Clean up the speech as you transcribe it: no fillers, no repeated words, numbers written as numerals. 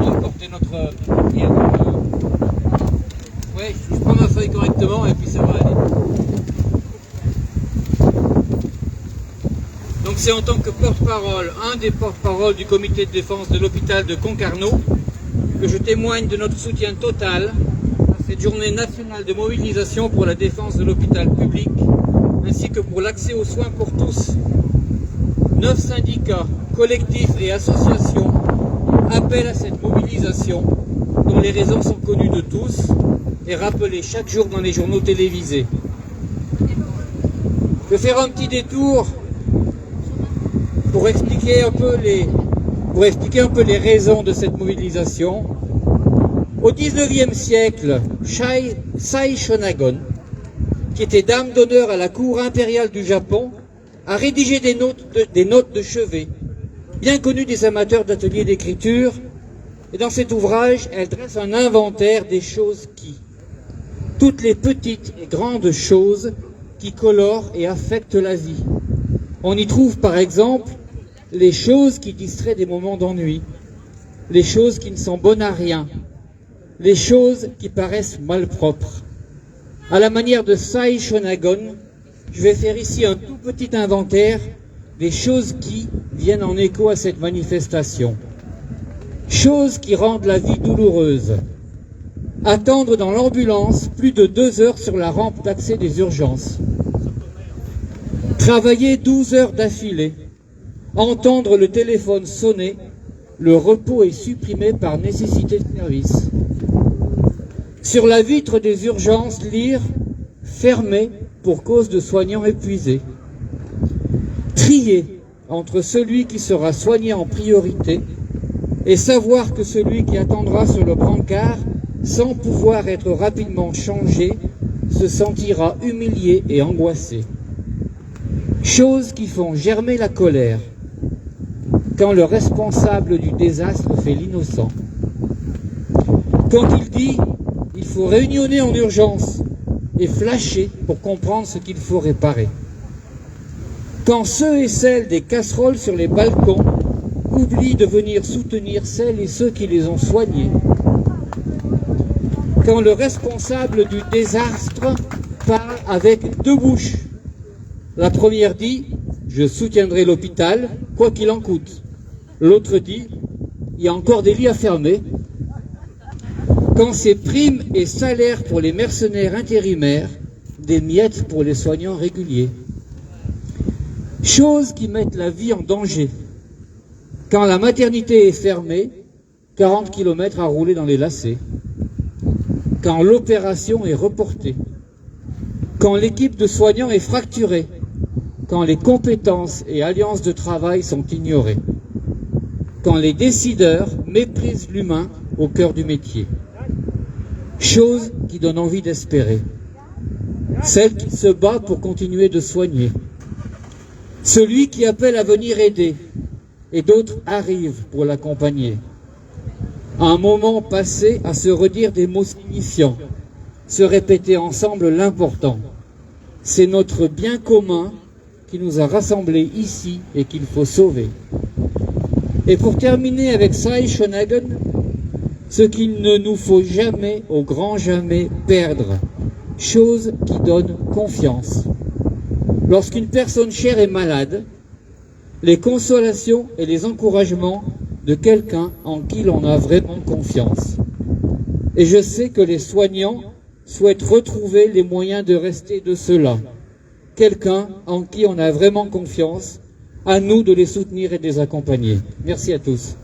de porter notre pierre. Oui, je prends ma feuille correctement et puis ça va aller. Donc c'est en tant que porte-parole, un des porte-paroles du comité de défense de l'hôpital de Concarneau, que je témoigne de notre soutien total à cette journée nationale de mobilisation pour la défense de l'hôpital public, ainsi que pour l'accès aux soins pour tous. 9 syndicats, collectifs et associations appellent à cette mobilisation, dont les raisons sont connues de tous et rappelées chaque jour dans les journaux télévisés. Je vais faire un petit détour pour expliquer un peu les raisons de cette mobilisation. Au XIXe siècle, Sai Shonagon, qui était dame d'honneur à la cour impériale du Japon, a rédigé des notes de chevet, bien connues des amateurs d'ateliers d'écriture, et dans cet ouvrage, elle dresse un inventaire des choses qui, toutes les petites et grandes choses qui colorent et affectent la vie. On y trouve par exemple les choses qui distraient des moments d'ennui, les choses qui ne sont bonnes à rien, les choses qui paraissent malpropres. À la manière de Sai Shonagon, je vais faire ici un tout petit inventaire des choses qui viennent en écho à cette manifestation. Choses qui rendent la vie douloureuse. Attendre dans l'ambulance plus de 2 heures sur la rampe d'accès des urgences. Travailler 12 heures d'affilée. Entendre le téléphone sonner. Le repos est supprimé par nécessité de service. Sur la vitre des urgences, lire « Fermé pour cause de soignants épuisés ». Trier entre celui qui sera soigné en priorité et savoir que celui qui attendra sur le brancard, sans pouvoir être rapidement changé, se sentira humilié et angoissé. Choses qui font germer la colère, quand le responsable du désastre fait l'innocent. Quand il dit « il faut réunionner en urgence » et flasher pour comprendre ce qu'il faut réparer. Quand ceux et celles des casseroles sur les balcons oublient de venir soutenir celles et ceux qui les ont soignés. Quand le responsable du désastre parle avec 2 bouches. La première dit « je soutiendrai l'hôpital, quoi qu'il en coûte ». L'autre dit « il y a encore des lits à fermer ». Quand c'est primes et salaires pour les mercenaires intérimaires, des miettes pour les soignants réguliers. Choses qui mettent la vie en danger. Quand la maternité est fermée, 40 km à rouler dans les lacets. Quand l'opération est reportée. Quand l'équipe de soignants est fracturée. Quand les compétences et alliances de travail sont ignorées. Quand les décideurs méprisent l'humain au cœur du métier. Chose qui donne envie d'espérer. Celle qui se bat pour continuer de soigner. Celui qui appelle à venir aider, et d'autres arrivent pour l'accompagner. Un moment passé à se redire des mots signifiants, se répéter ensemble l'important. C'est notre bien commun qui nous a rassemblés ici et qu'il faut sauver. Et pour terminer avec Sai Shonagon, ce qu'il ne nous faut jamais, au grand jamais, perdre, chose qui donne confiance. Lorsqu'une personne chère est malade, les consolations et les encouragements de quelqu'un en qui l'on a vraiment confiance. Et je sais que les soignants souhaitent retrouver les moyens de rester de cela. Quelqu'un en qui on a vraiment confiance, à nous de les soutenir et de les accompagner. Merci à tous.